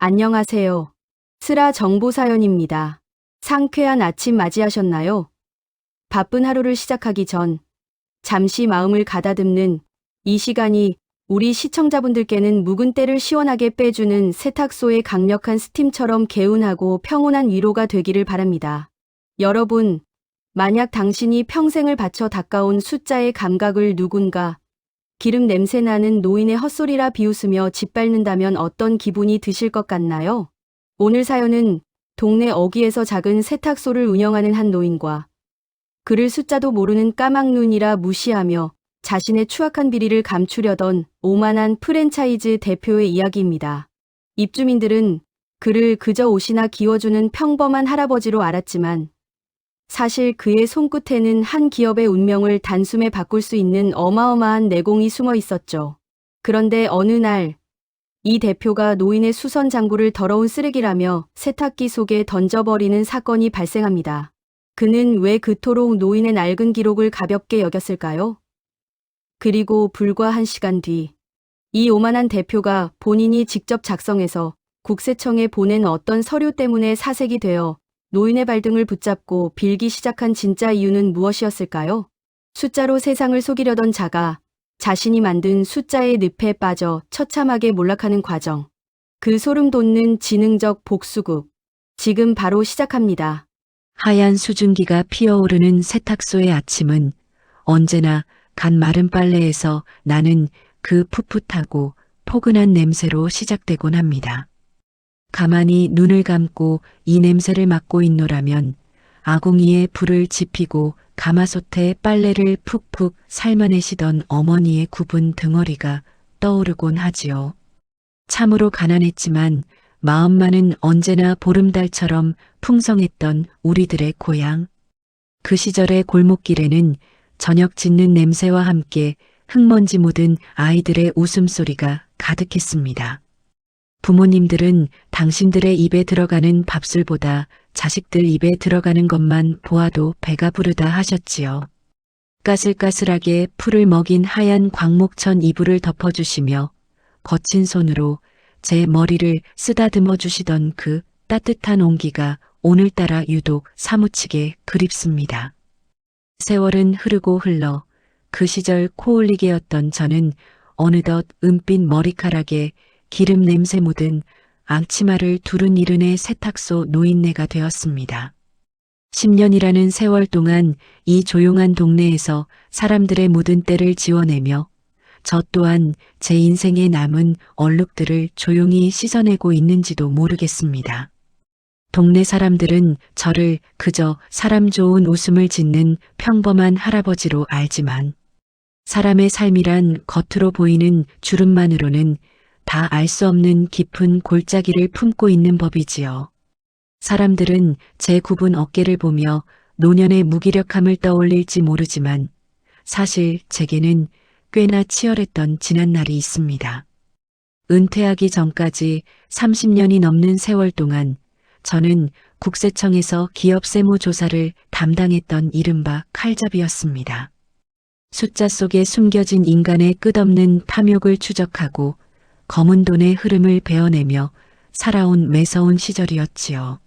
안녕하세요. 스라 정보사연입니다. 상쾌한 아침 맞이하셨나요? 바쁜 하루를 시작하기 전 잠시 마음을 가다듬는 이 시간이 우리 시청자분들께는 묵은 때를 시원하게 빼주는 세탁소의 강력한 스팀처럼 개운하고 평온한 위로가 되기를 바랍니다. 여러분, 만약 당신이 평생을 바쳐 닦아온 숫자의 감각을 누군가 기름 냄새 나는 노인의 헛소리라 비웃으며 짓밟는다면 어떤 기분이 드실 것 같나요? 오늘 사연은 동네 어귀에서 작은 세탁소를 운영하는 한 노인과 그를 숫자도 모르는 까막눈이라 무시하며 자신의 추악한 비리를 감추려던 오만한 프랜차이즈 대표의 이야기입니다. 입주민들은 그를 그저 옷이나 기워주는 평범한 할아버지로 알았지만 사실 그의 손끝에는 한 기업의 운명을 단숨에 바꿀 수 있는 어마어마한 내공이 숨어 있었죠. 그런데 어느 날 이 대표가 노인의 수선 장구를 더러운 쓰레기라며 세탁기 속에 던져버리는 사건이 발생합니다. 그는 왜 그토록 노인의 낡은 기록을 가볍게 여겼을까요? 그리고 불과 1시간 뒤, 이 오만한 대표가 본인이 직접 작성해서 국세청에 보낸 어떤 서류 때문에 사색이 되어 노인의 발등을 붙잡고 빌기 시작한 진짜 이유는 무엇이었을까요? 숫자로 세상을 속이려던 자가 자신이 만든 숫자의 늪에 빠져 처참하게 몰락하는 과정. 그 소름 돋는 지능적 복수극. 지금 바로 시작합니다. 하얀 수증기가 피어오르는 세탁소의 아침은 언제나 간 마른 빨래에서 나는 그 풋풋하고 포근한 냄새로 시작되곤 합니다. 가만히 눈을 감고 이 냄새를 맡고 있노라면 아궁이에 불을 지피고 가마솥에 빨래를 푹푹 삶아내시던 어머니의 굽은 등허리가 떠오르곤 하지요. 참으로 가난했지만 마음만은 언제나 보름달처럼 풍성했던 우리들의 고향. 그 시절의 골목길에는 저녁 짓는 냄새와 함께 흙먼지 묻은 아이들의 웃음소리가 가득했습니다. 부모님들은 당신들의 입에 들어가는 밥술보다 자식들 입에 들어가는 것만 보아도 배가 부르다 하셨지요. 까슬까슬하게 풀을 먹인 하얀 광목천 이불을 덮어주시며 거친 손으로 제 머리를 쓰다듬어 주시던 그 따뜻한 온기가 오늘따라 유독 사무치게 그립습니다. 세월은 흐르고 흘러 그 시절 코올리개였던 저는 어느덧 은빛 머리카락에 기름 냄새 묻은 앙치마를 두른 이른의 세탁소 노인네가 되었습니다. 10년이라는 세월 동안 이 조용한 동네에서 사람들의 묻은 때를 지워내며 저 또한 제 인생에 남은 얼룩들을 조용히 씻어내고 있는지도 모르겠습니다. 동네 사람들은 저를 그저 사람 좋은 웃음을 짓는 평범한 할아버지로 알지만 사람의 삶이란 겉으로 보이는 주름만으로는 다 알 수 없는 깊은 골짜기를 품고 있는 법이지요. 사람들은 제 굽은 어깨를 보며 노년의 무기력함을 떠올릴지 모르지만 사실 제게는 꽤나 치열했던 지난날이 있습니다. 은퇴하기 전까지 30년이 넘는 세월 동안 저는 국세청에서 기업 세무 조사를 담당했던 이른바 칼잡이였습니다. 숫자 속에 숨겨진 인간의 끝없는 탐욕을 추적하고 검은 돈의 흐름을 베어내며 살아온 매서운 시절이었지요.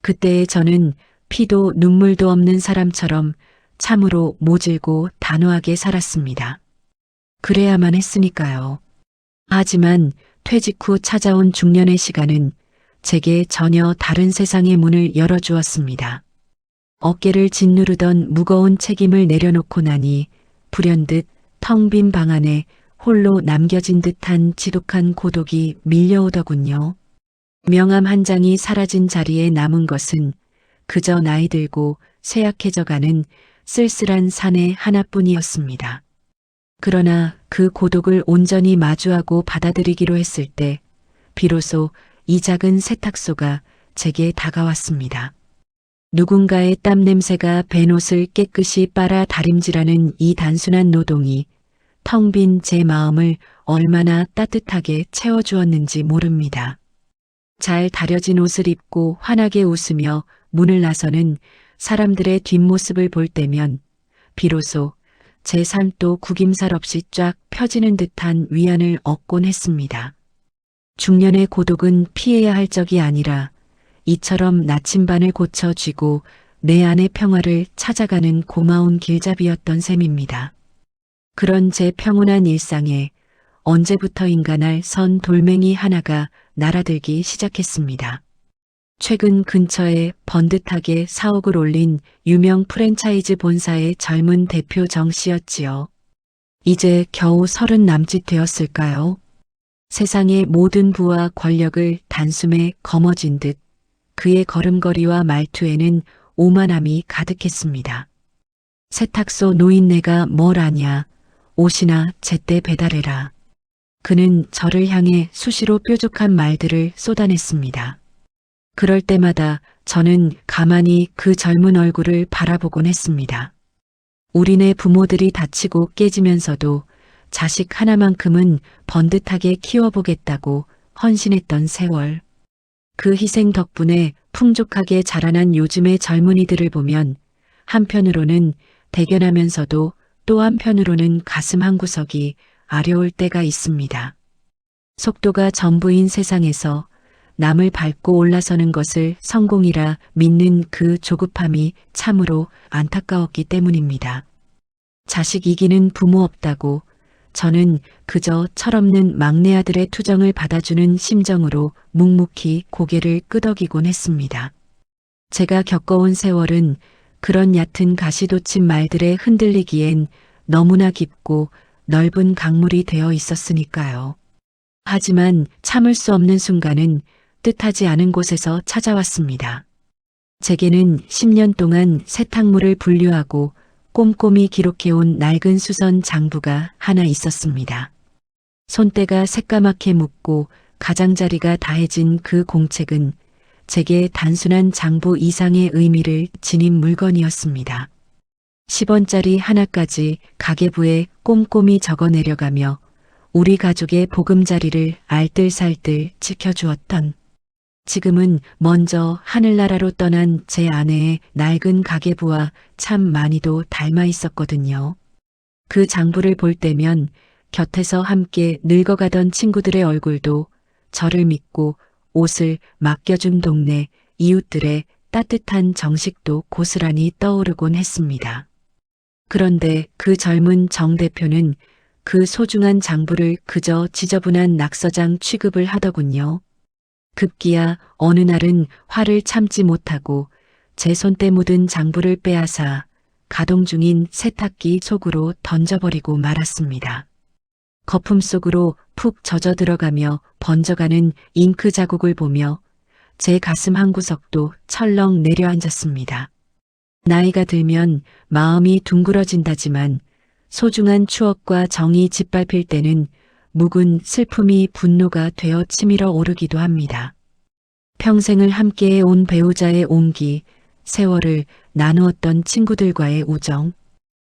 그때의 저는 피도 눈물도 없는 사람처럼 참으로 모질고 단호하게 살았습니다. 그래야만 했으니까요. 하지만 퇴직 후 찾아온 중년의 시간은 제게 전혀 다른 세상의 문을 열어주었습니다. 어깨를 짓누르던 무거운 책임을 내려놓고 나니 불현듯 텅 빈 방 안에 홀로 남겨진 듯한 지독한 고독이 밀려오더군요. 명함 한 장이 사라진 자리에 남은 것은 그저 나이 들고 쇠약해져가는 쓸쓸한 사내 하나뿐이었습니다. 그러나 그 고독을 온전히 마주하고 받아들이기로 했을 때 비로소 이 작은 세탁소가 제게 다가왔습니다. 누군가의 땀 냄새가 벤옷을 깨끗이 빨아 다림질하는 이 단순한 노동이 텅 빈 제 마음을 얼마나 따뜻하게 채워주었는지 모릅니다. 잘 다려진 옷을 입고 환하게 웃으며 문을 나서는 사람들의 뒷모습을 볼 때면 비로소 제 삶도 구김살 없이 쫙 펴지는 듯한 위안을 얻곤 했습니다. 중년의 고독은 피해야 할 적이 아니라 이처럼 나침반을 고쳐쥐고 내 안의 평화를 찾아가는 고마운 길잡이였던 셈입니다. 그런 제 평온한 일상에 언제부터인가 날 선 돌멩이 하나가 날아들기 시작했습니다. 최근 근처에 번듯하게 사옥을 올린 유명 프랜차이즈 본사의 젊은 대표 정 씨였지요. 이제 겨우 30 남짓 되었을까요? 세상의 모든 부와 권력을 단숨에 거머쥔 듯 그의 걸음걸이와 말투에는 오만함이 가득했습니다. 세탁소 노인네가 뭘 아냐, 옷이나 제때 배달해라. 그는 저를 향해 수시로 뾰족한 말들을 쏟아냈습니다. 그럴 때마다 저는 가만히 그 젊은 얼굴을 바라보곤 했습니다. 우리네 부모들이 다치고 깨지면서도 자식 하나만큼은 번듯하게 키워보겠다고 헌신했던 세월. 그 희생 덕분에 풍족하게 자라난 요즘의 젊은이들을 보면 한편으로는 대견하면서도 또 한편으로는 가슴 한구석이 아려올 때가 있습니다. 속도가 전부인 세상에서 남을 밟고 올라서는 것을 성공이라 믿는 그 조급함이 참으로 안타까웠기 때문입니다. 자식 이기는 부모 없다고 저는 그저 철없는 막내 아들의 투정을 받아주는 심정으로 묵묵히 고개를 끄덕이곤 했습니다. 제가 겪어온 세월은 그런 얕은 가시돋친 말들에 흔들리기엔 너무나 깊고 넓은 강물이 되어 있었으니까요. 하지만 참을 수 없는 순간은 뜻하지 않은 곳에서 찾아왔습니다. 제게는 10년 동안 세탁물을 분류하고 꼼꼼히 기록해온 낡은 수선 장부가 하나 있었습니다. 손때가 새까맣게 묻고 가장자리가 다해진 그 공책은 제게 단순한 장부 이상의 의미를 지닌 물건이었습니다. 10원짜리 하나까지 가계부에 꼼꼼히 적어 내려가며 우리 가족의 보금자리를 알뜰살뜰 지켜주었던, 지금은 먼저 하늘나라로 떠난 제 아내의 낡은 가계부와 참 많이도 닮아 있었거든요. 그 장부를 볼 때면 곁에서 함께 늙어가던 친구들의 얼굴도 저를 믿고 옷을 맡겨준 동네 이웃들의 따뜻한 정식도 고스란히 떠오르곤 했습니다. 그런데 그 젊은 정 대표는 그 소중한 장부를 그저 지저분한 낙서장 취급을 하더군요. 급기야 어느 날은 화를 참지 못하고 제 손때 묻은 장부를 빼앗아 가동 중인 세탁기 속으로 던져버리고 말았습니다. 거품 속으로 푹 젖어 들어가며 번져가는 잉크 자국을 보며 제 가슴 한구석도 철렁 내려앉았습니다. 나이가 들면 마음이 둥그러진다지만 소중한 추억과 정이 짓밟힐 때는 묵은 슬픔이 분노가 되어 치밀어 오르기도 합니다. 평생을 함께해 온 배우자의 온기, 세월을 나누었던 친구들과의 우정,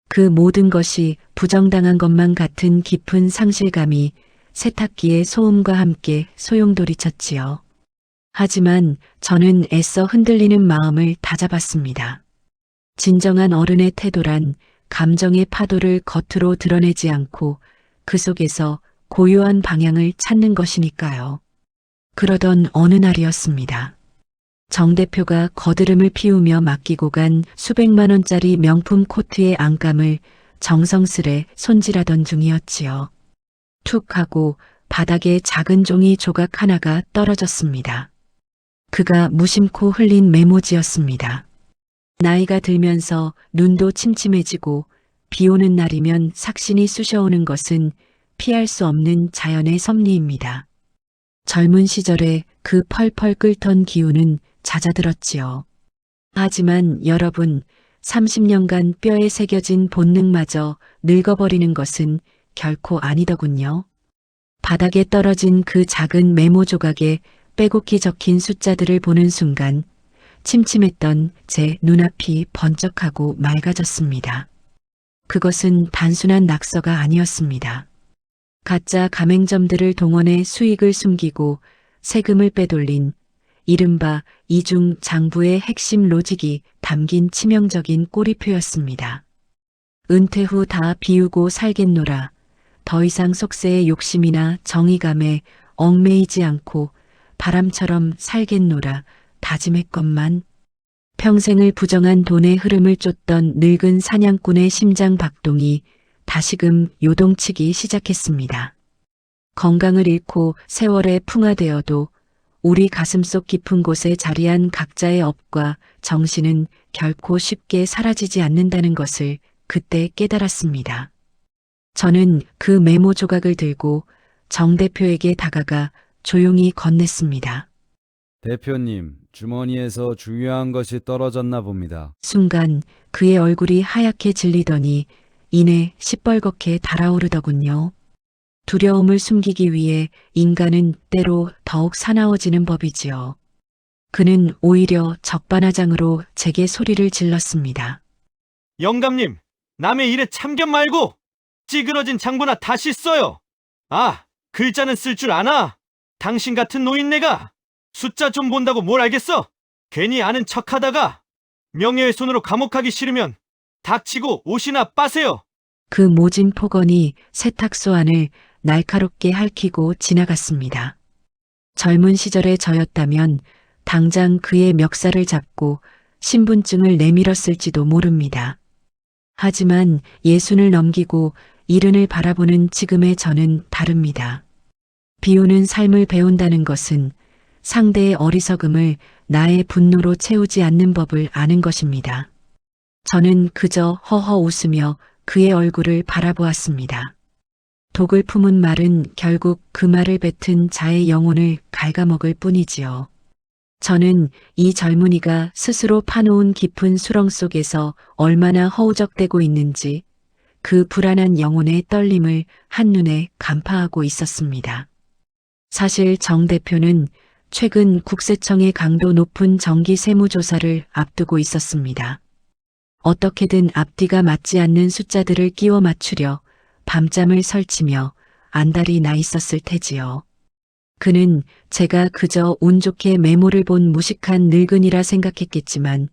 그 모든 것이 부정당한 것만 같은 깊은 상실감이 세탁기의 소음과 함께 소용돌이쳤지요. 하지만 저는 애써 흔들리는 마음을 다잡았습니다. 진정한 어른의 태도란 감정의 파도를 겉으로 드러내지 않고 그 속에서 고요한 방향을 찾는 것이니까요. 그러던 어느 날이었습니다. 정 대표가 거드름을 피우며 맡기고 간 수백만 원짜리 명품 코트의 안감을 정성스레 손질하던 중이었지요. 툭 하고 바닥에 작은 종이 조각 하나가 떨어졌습니다. 그가 무심코 흘린 메모지였습니다. 나이가 들면서 눈도 침침해지고 비 오는 날이면 삭신이 쑤셔오는 것은 피할 수 없는 자연의 섭리입니다. 젊은 시절에 그 펄펄 끓던 기운은 잦아들었지요. 하지만 여러분, 30년간 뼈에 새겨진 본능마저 늙어버리는 것은 결코 아니더군요. 바닥에 떨어진 그 작은 메모 조각에 빼곡히 적힌 숫자들을 보는 순간 침침했던 제 눈앞이 번쩍하고 맑아졌습니다. 그것은 단순한 낙서가 아니었습니다. 가짜 가맹점들을 동원해 수익을 숨기고 세금을 빼돌린 이른바 이중 장부의 핵심 로직이 담긴 치명적인 꼬리표였습니다. 은퇴 후 다 비우고 살겠노라. 더 이상 속세의 욕심이나 정의감에 얽매이지 않고 바람처럼 살겠노라 다짐했건만 평생을 부정한 돈의 흐름을 쫓던 늙은 사냥꾼의 심장 박동이 다시금 요동치기 시작했습니다. 건강을 잃고 세월에 풍화되어도 우리 가슴속 깊은 곳에 자리한 각자의 업과 정신은 결코 쉽게 사라지지 않는다는 것을 그때 깨달았습니다. 저는 그 메모 조각을 들고 정 대표에게 다가가 조용히 건넸습니다. 대표님, 주머니에서 중요한 것이 떨어졌나 봅니다. 순간 그의 얼굴이 하얗게 질리더니 이내 시뻘겋게 달아오르더군요. 두려움을 숨기기 위해 인간은 때로 더욱 사나워지는 법이지요. 그는 오히려 적반하장으로 제게 소리를 질렀습니다. 영감님, 남의 일에 참견 말고 찌그러진 장부나 다시 써요. 아, 글자는 쓸 줄 아나? 당신 같은 노인네가 숫자 좀 본다고 뭘 알겠어? 괜히 아는 척하다가 명예훼손으로 감옥 가기 싫으면 닥치고 옷이나 빠세요. 그 모진 폭언이 세탁소 안을 날카롭게 핥히고 지나갔습니다. 젊은 시절의 저였다면 당장 그의 멱살을 잡고 신분증을 내밀었을지도 모릅니다. 하지만 예순을 넘기고 이른을 바라보는 지금의 저는 다릅니다. 비우는 삶을 배운다는 것은 상대의 어리석음을 나의 분노로 채우지 않는 법을 아는 것입니다. 저는 그저 허허 웃으며 그의 얼굴을 바라보았습니다. 독을 품은 말은 결국 그 말을 뱉은 자의 영혼을 갉아먹을 뿐이지요. 저는 이 젊은이가 스스로 파놓은 깊은 수렁 속에서 얼마나 허우적대고 있는지 그 불안한 영혼의 떨림을 한눈에 간파하고 있었습니다. 사실 정 대표는 최근 국세청의 강도 높은 정기 세무조사를 앞두고 있었습니다. 어떻게든 앞뒤가 맞지 않는 숫자들을 끼워 맞추려 밤잠을 설치며 안달이 나 있었을 테지요. 그는 제가 그저 운 좋게 메모를 본 무식한 늙은이라 생각했겠지만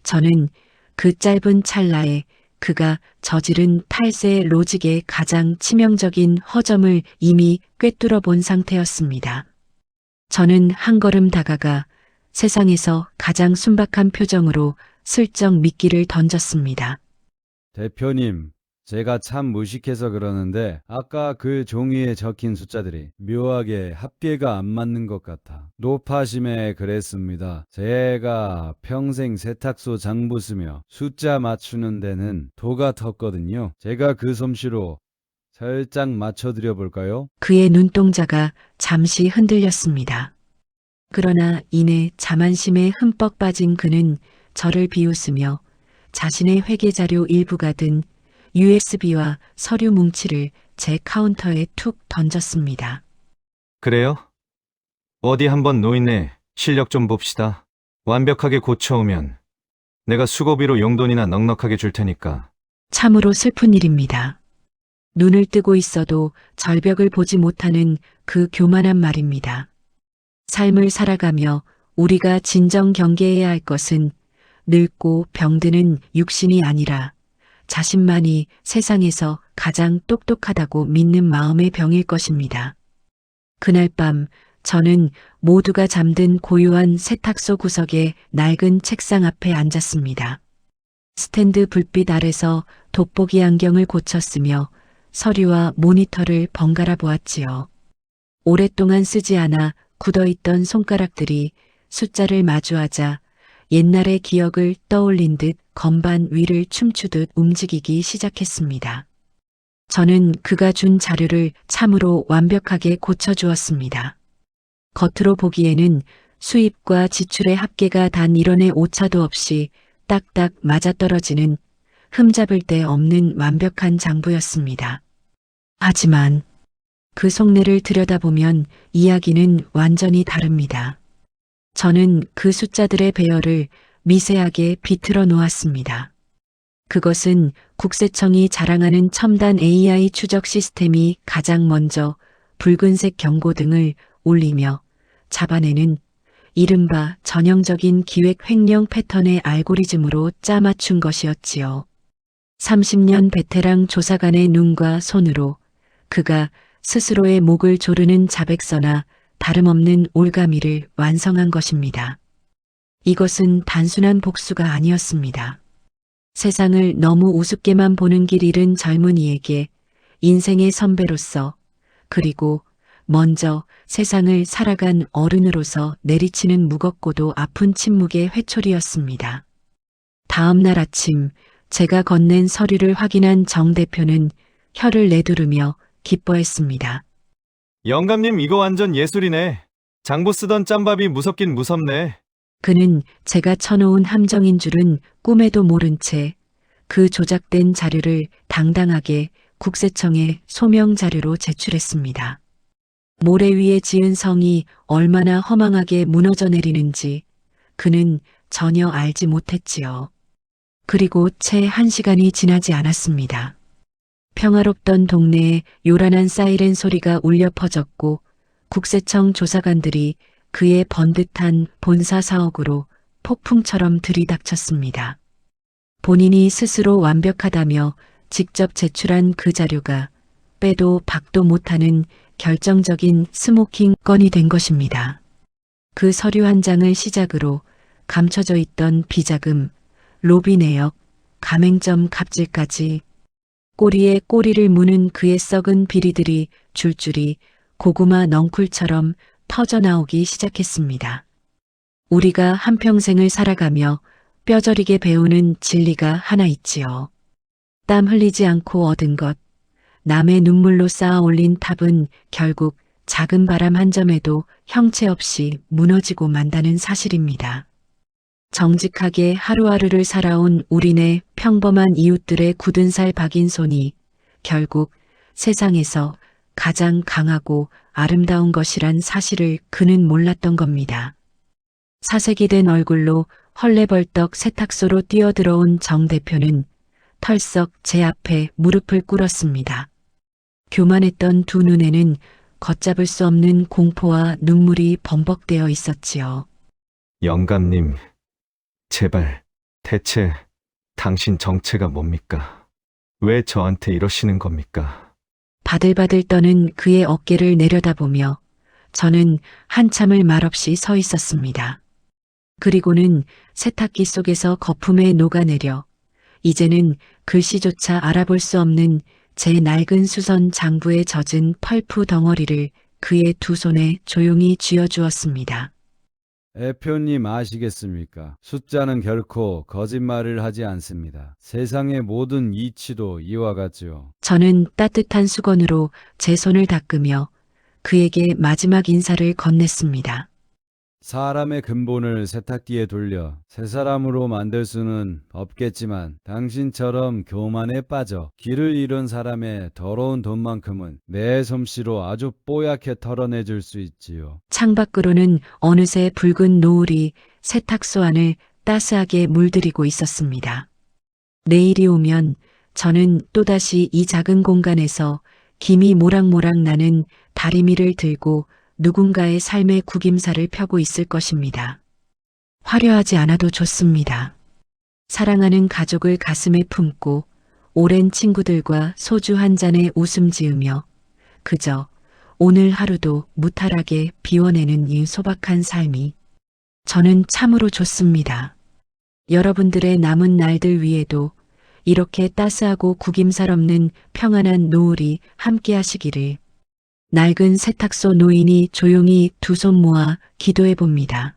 저는 그 짧은 찰나에 그가 저지른 탈세 로직의 가장 치명적인 허점을 이미 꿰뚫어 본 상태였습니다. 저는 한 걸음 다가가 세상에서 가장 순박한 표정으로 슬쩍 미끼를 던졌습니다. 대표님, 제가 참 무식해서 그러는데 아까 그 종이에 적힌 숫자들이 묘하게 합계가 안 맞는 것 같아. 노파심에 그랬습니다. 제가 평생 세탁소 장부 쓰며 숫자 맞추는 데는 도가 텄거든요. 제가 그 솜씨로 살짝 맞춰드려 볼까요? 그의 눈동자가 잠시 흔들렸습니다. 그러나 이내 자만심에 흠뻑 빠진 그는 저를 비웃으며 자신의 회계자료 일부가 든 USB와 서류 뭉치를 제 카운터에 툭 던졌습니다. 그래요? 어디 한번 노인네 실력 좀 봅시다. 완벽하게 고쳐오면 내가 수고비로 용돈이나 넉넉하게 줄 테니까. 참으로 슬픈 일입니다. 눈을 뜨고 있어도 절벽을 보지 못하는 그 교만한 말입니다. 삶을 살아가며 우리가 진정 경계해야 할 것은 늙고 병드는 육신이 아니라 자신만이 세상에서 가장 똑똑하다고 믿는 마음의 병일 것입니다. 그날 밤 저는 모두가 잠든 고요한 세탁소 구석의 낡은 책상 앞에 앉았습니다. 스탠드 불빛 아래서 돋보기 안경을 고쳤으며 서류와 모니터를 번갈아 보았지요. 오랫동안 쓰지 않아 굳어있던 손가락들이 숫자를 마주하자 옛날의 기억을 떠올린 듯 건반 위를 춤추듯 움직이기 시작했습니다. 저는 그가 준 자료를 참으로 완벽하게 고쳐주었습니다. 겉으로 보기에는 수입과 지출의 합계가 단 1원의 오차도 없이 딱딱 맞아떨어지는 흠잡을 데 없는 완벽한 장부였습니다. 하지만 그 속내를 들여다보면 이야기는 완전히 다릅니다. 저는 그 숫자들의 배열을 미세하게 비틀어 놓았습니다. 그것은 국세청이 자랑하는 첨단 AI 추적 시스템이 가장 먼저 붉은색 경고등을 울리며 잡아내는 이른바 전형적인 기획 횡령 패턴의 알고리즘으로 짜맞춘 것이었지요. 30년 베테랑 조사관의 눈과 손으로 그가 스스로의 목을 조르는 자백서나 다름없는 올가미를 완성한 것입니다. 이것은 단순한 복수가 아니었습니다. 세상을 너무 우습게만 보는 길 잃은 젊은이에게 인생의 선배로서 그리고 먼저 세상을 살아간 어른으로서 내리치는 무겁고도 아픈 침묵의 회초리였습니다. 다음 날 아침 제가 건넨 서류를 확인한 정 대표는 혀를 내두르며 기뻐했습니다. 영감님 이거 완전 예술이네. 장부 쓰던 짬밥이 무섭긴 무섭네. 그는 제가 쳐놓은 함정인 줄은 꿈에도 모른 채 그 조작된 자료를 당당하게 국세청에 소명 자료로 제출했습니다. 모래 위에 지은 성이 얼마나 허망하게 무너져 내리는지 그는 전혀 알지 못했지요. 그리고 채 1시간이 지나지 않았습니다. 평화롭던 동네에 요란한 사이렌 소리가 울려 퍼졌고 국세청 조사관들이 그의 번듯한 본사 사옥으로 폭풍처럼 들이닥쳤습니다. 본인이 스스로 완벽하다며 직접 제출한 그 자료가 빼도 박도 못하는 결정적인 스모킹 건이 된 것입니다. 그 서류 한 장을 시작으로 감춰져 있던 비자금, 로비 내역, 가맹점 갑질까지 꼬리에 꼬리를 무는 그의 썩은 비리들이 줄줄이 고구마 넝쿨처럼 터져나오기 시작했습니다. 우리가 한평생을 살아가며 뼈저리게 배우는 진리가 하나 있지요. 땀 흘리지 않고 얻은 것, 남의 눈물로 쌓아 올린 탑은 결국 작은 바람 한 점에도 형체 없이 무너지고 만다는 사실입니다. 정직하게 하루하루를 살아온 우리네 평범한 이웃들의 굳은 살 박인 손이 결국 세상에서 가장 강하고 아름다운 것이란 사실을 그는 몰랐던 겁니다. 사색이 된 얼굴로 헐레벌떡 세탁소로 뛰어들어온 정 대표는 털썩 제 앞에 무릎을 꿇었습니다. 교만했던 두 눈에는 걷잡을 수 없는 공포와 눈물이 범벅되어 있었지요. 영감님, 제발, 대체 당신 정체가 뭡니까? 왜 저한테 이러시는 겁니까? 바들바들 떠는 그의 어깨를 내려다보며 저는 한참을 말없이 서 있었습니다. 그리고는 세탁기 속에서 거품에 녹아내려 이제는 글씨조차 알아볼 수 없는 제 낡은 수선 장부에 젖은 펄프 덩어리를 그의 두 손에 조용히 쥐어주었습니다. 대표님 아시겠습니까? 숫자는 결코 거짓말을 하지 않습니다. 세상의 모든 이치도 이와 같지요. 저는 따뜻한 수건으로 제 손을 닦으며 그에게 마지막 인사를 건넸습니다. 사람의 근본을 세탁기에 돌려 새 사람으로 만들 수는 없겠지만 당신처럼 교만에 빠져 길을 잃은 사람의 더러운 돈만큼은 내 솜씨로 아주 뽀얗게 털어내줄 수 있지요. 창밖으로는 어느새 붉은 노을이 세탁소 안을 따스하게 물들이고 있었습니다. 내일이 오면 저는 또다시 이 작은 공간에서 김이 모락모락 나는 다리미를 들고 누군가의 삶의 구김살을 펴고 있을 것입니다. 화려하지 않아도 좋습니다. 사랑하는 가족을 가슴에 품고 오랜 친구들과 소주 한 잔에 웃음 지으며 그저 오늘 하루도 무탈하게 비워내는 이 소박한 삶이 저는 참으로 좋습니다. 여러분들의 남은 날들 위에도 이렇게 따스하고 구김살 없는 평안한 노을이 함께 하시기를 낡은 세탁소 노인이 조용히 두 손 모아 기도해 봅니다.